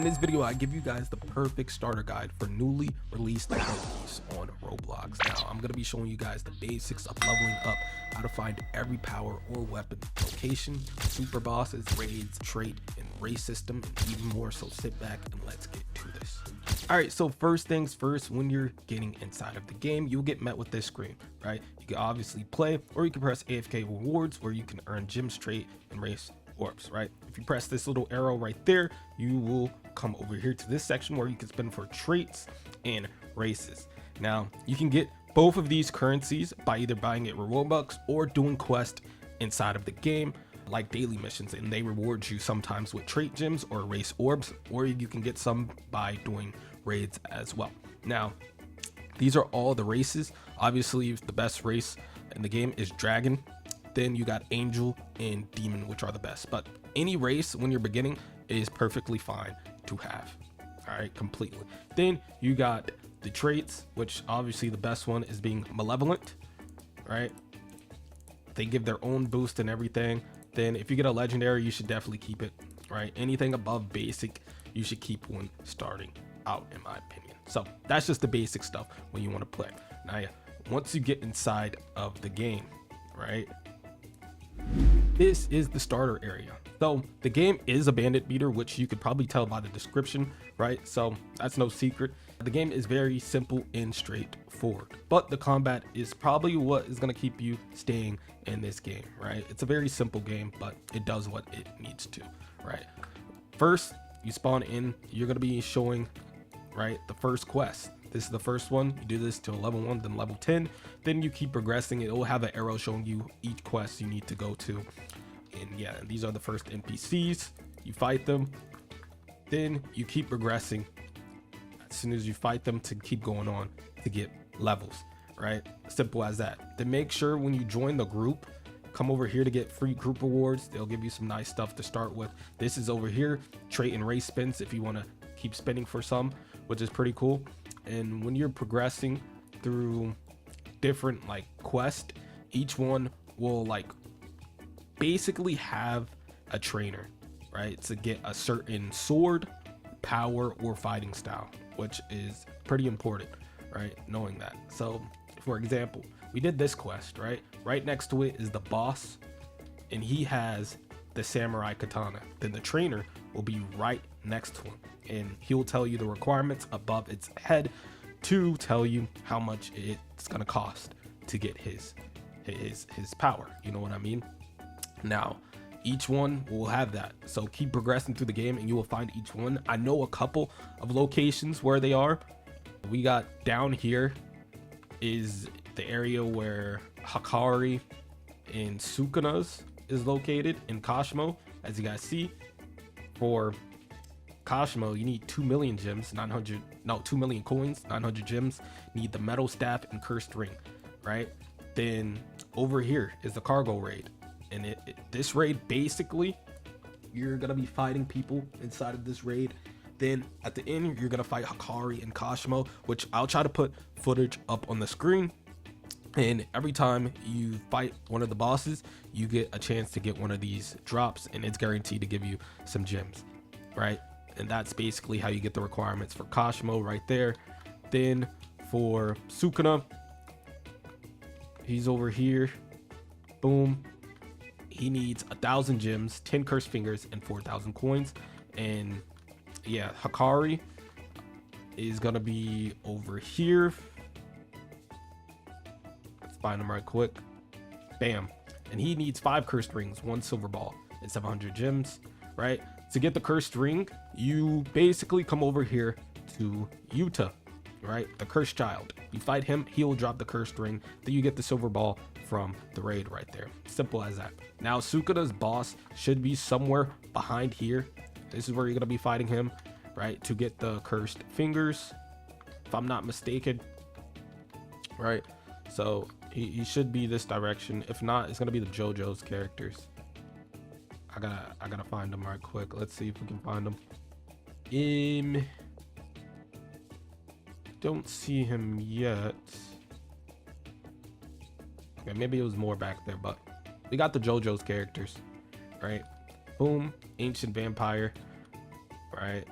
in this video, I give you guys the perfect starter guide for newly released abilities on Roblox. Now, I'm going to be showing you guys the basics of leveling up, how to find every power or weapon, location, super bosses, raids, trait, and race system, and even more. So sit back and let's get to this. Alright, so first things first, when you're getting inside of the game, you'll get met with this screen, right? You can obviously play, or you can press AFK rewards, where you can earn gems, trait, and race orbs, right? If you press this little arrow right there, you will come over here to this section where you can spend for traits and races. Now, you can get both of these currencies by either buying it with Robux or doing quests inside of the game, like daily missions, and they reward you sometimes with trait gems or race orbs, or you can get some by doing raids as well. Now, these are all the races. Obviously, the best race in the game is Dragon. Then you got Angel and Demon, which are the best. But any race when you're beginning is perfectly fine to have. All right, completely. Then you got the traits, which obviously the best one is being Malevolent, right? They give their own boost and everything. Then if you get a legendary, you should definitely keep it, right? Anything above basic, you should keep when starting out, in my opinion. So that's just the basic stuff when you want to play. Now, yeah, once you get inside of the game, right? This is the starter area. So the game is a bandit beater, which you could probably tell by the description, right? So that's no secret. The game is very simple and straightforward, but the combat is probably what is going to keep you staying in this game, right? It's a very simple game, but it does what it needs to, right? First, you spawn in, you're going to be showing, right, the first quest. This is the first one. You do this till level 1, then level 10. Then you keep progressing. It will have an arrow showing you each quest you need to go to. And yeah, these are the first NPCs. You fight them. Then you keep progressing as soon as you fight them to keep going on to get levels, right? Simple as that. Then make sure when you join the group, come over here to get free group rewards. They'll give you some nice stuff to start with. This is over here, trait and race spins if you want to keep spending for some, which is pretty cool. And when you're progressing through different like quests, each one will like basically have a trainer, right, to get a certain sword, power, or fighting style, which is pretty important, right, knowing that. So for example, we did this quest, right next to it is the boss, and he has the samurai katana. Then the trainer will be right next to him, and he'll tell you the requirements above its head to tell you how much it's gonna cost to get his power, you know what I mean? Now, each one will have that, so keep progressing through the game and you will find each one. I know a couple of locations where they are. We got down here is the area where Hakari and Sukuna's is located in Kashmo. As you guys see, for Kashmo, you need 2 million gems, 2 million coins, 900 gems. You need the metal staff and cursed ring, right? Then over here is the cargo raid, and this raid, basically you're gonna be fighting people inside of this raid. Then at the end, you're gonna fight Hakari and Kashmo, which I'll try to put footage up on the screen. And every time you fight one of the bosses, you get a chance to get one of these drops, and it's guaranteed to give you some gems, right? And that's basically how you get the requirements for Kashmo right there. Then for Sukuna, he's over here. Boom. He needs 1,000 gems, 10 cursed fingers, and 4,000 coins. And yeah, Hakari is gonna be over here. Find him right quick. Bam. And he needs 5 cursed rings, 1 silver ball, and 700 gems, right? To get the cursed ring, you basically come over here to Yuta, right? The cursed child. You fight him, he will drop the cursed ring. Then you get the silver ball from the raid right there. Simple as that. Now, Sukuna's boss should be somewhere behind here. This is where you're going to be fighting him, right? To get the cursed fingers, if I'm not mistaken, right? So he should be this direction. If not, it's gonna be the JoJo's characters. I gotta find them right quick. Let's see if we can find them. Don't see him yet. Okay, maybe it was more back there, but we got the JoJo's characters, right? Boom, ancient vampire, right?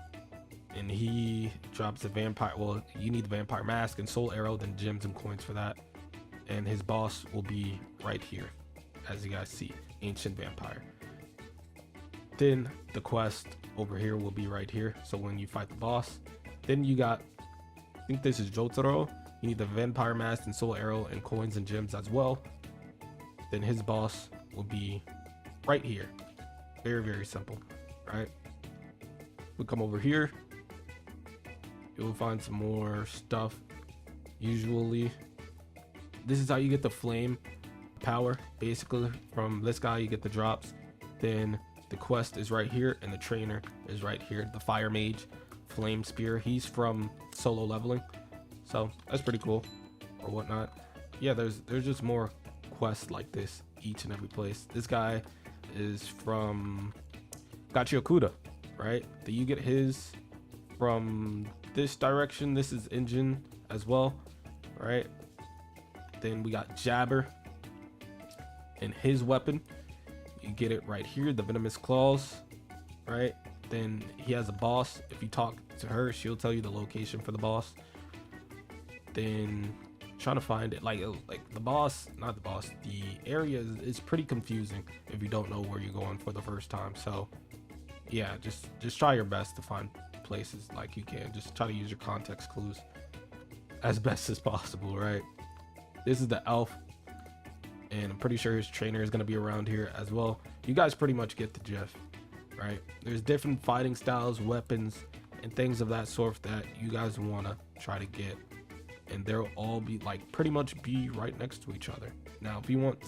and he drops a vampire. Well, you need the vampire mask and soul arrow, then gems and coins for that. And his boss will be right here, as you guys see, ancient vampire. Then the quest over here will be right here. So when you fight the boss, then you got, I think this is Jotaro. You need the vampire mask and soul arrow and coins and gems as well. Then his boss will be right here. Very, very simple, right? We come over here. You'll find some more stuff. Usually, this is how you get the flame power. Basically, from this guy, you get the drops. Then the quest is right here, and the trainer is right here. The fire mage, flame spear. He's from solo leveling, so that's pretty cool, or whatnot. Yeah, there's just more quests like this each and every place. This guy is from Gachiokuda, right? That you get his from this direction. This is engine as well, right? Then we got Jabber and his weapon. You get it right here, the venomous claws, right? Then he has a boss. If you talk to her, she'll tell you the location for the boss. Then trying to find it, like the boss, not the boss, the area is pretty confusing if you don't know where you're going for the first time. So yeah, just try your best to find places like you can. Just try to use your context clues as best as possible, right? This is the elf, and I'm pretty sure his trainer is going to be around here as well. You guys pretty much get the gist, right? There's different fighting styles, weapons, and things of that sort that you guys want to try to get, and they'll all be like pretty much be right next to each other. Now, if you want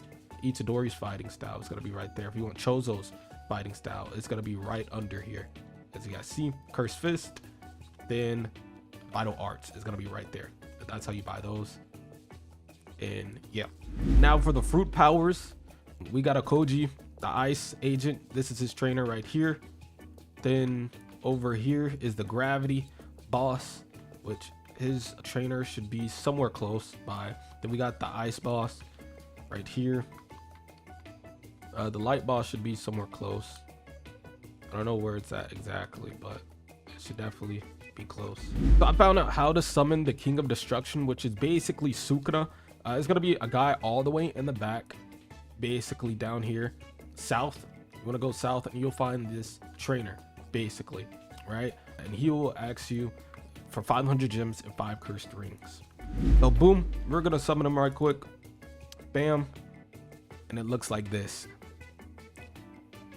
Itadori's fighting style, it's going to be right there. If you want Chozo's fighting style, it's going to be right under here. As you guys see, Cursed Fist, then Vital Arts is going to be right there. That's how you buy those. And yeah, now for the fruit powers, we got a Koji, the ice agent. This is his trainer right here. Then over here is the gravity boss, which his trainer should be somewhere close by. Then we got the ice boss right here. The light boss should be somewhere close. I don't know where it's at exactly, but it should definitely be close. So I found out how to summon the King of Destruction, which is basically Sukuna. It's gonna be a guy all the way in the back, basically down here south. You want to go south and you'll find this trainer, basically, right? And he will ask you for 500 gems and 5 cursed rings. So boom, we're gonna summon him right quick. Bam, and it looks like this.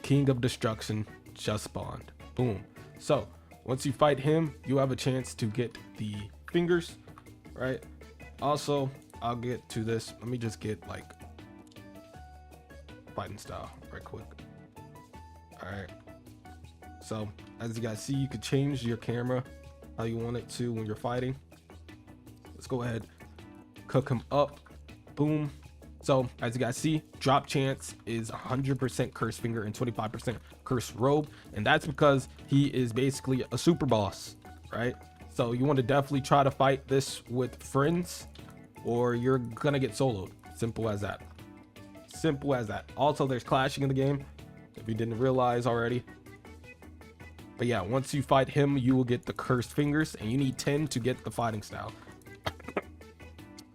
King of Destruction just spawned. Boom. So once you fight him, you have a chance to get the fingers, right? Also, I'll get to this. Let me just get like fighting style right quick. All right. So as you guys see, you could change your camera how you want it to when you're fighting. Let's go ahead, cook him up. Boom. So as you guys see, drop chance is 100% cursed finger and 25% cursed robe, and that's because he is basically a super boss, right? So you want to definitely try to fight this with friends, or you're gonna get soloed. Simple as that. Simple as that. Also, there's clashing in the game, if you didn't realize already. But yeah, once you fight him, you will get the cursed fingers, and you need 10 to get the fighting style.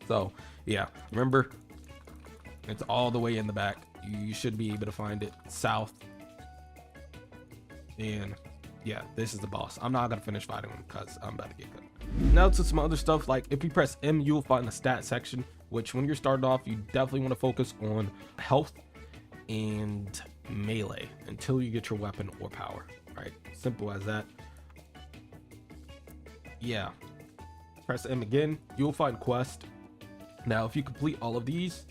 So yeah, remember, it's all the way in the back. You should be able to find it south. And yeah, this is the boss. I'm not gonna finish fighting him because I'm about to get cut. Now to some other stuff, like if you press M, you'll find the stat section, which when you're starting off, you definitely want to focus on health and melee until you get your weapon or power, right? Simple as that. Yeah, press M again, you'll find quest. Now if you complete all of these,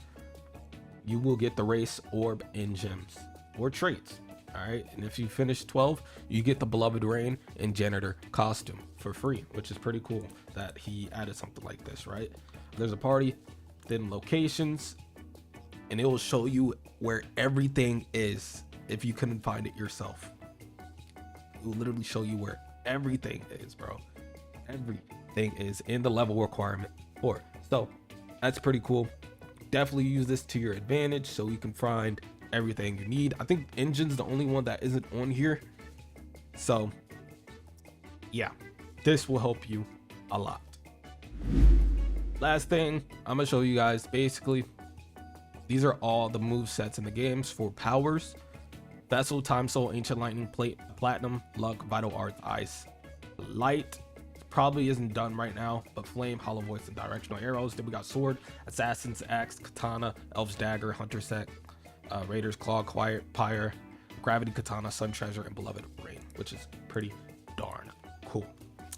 you will get the race orb and gems or traits. All right, and if you finish 12, you get the Beloved Rain and Janitor costume for free, which is pretty cool that he added something like this, right? There's a party, then locations, and it will show you where everything is if you couldn't find it yourself. It will literally show you where everything is, bro. Everything is in the level requirement for. So that's pretty cool. Definitely use this to your advantage so you can find everything you need. I think engine's the only one that isn't on here. So yeah, This will help you a lot. Last thing I'm gonna show you guys, basically these are all the move sets in the games for powers: Vessel, Time Soul, Ancient Lightning, Plate, Platinum, Luck, Vital Arts, Ice, Light. Probably isn't done right now, but Flame, Hollow Voice, and Directional Arrows. Then we got Sword, Assassin's Axe, Katana, Elf's Dagger, Hunter Set, Raider's Claw, Quiet Pyre, Gravity Katana, Sun Treasure, and Beloved Rain, which is pretty darn cool.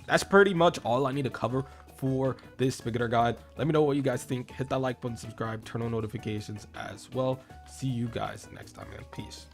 That's pretty much all I need to cover for this beginner guide. Let me know what you guys think. Hit that like button, subscribe, turn on notifications as well. See you guys next time, man. Peace.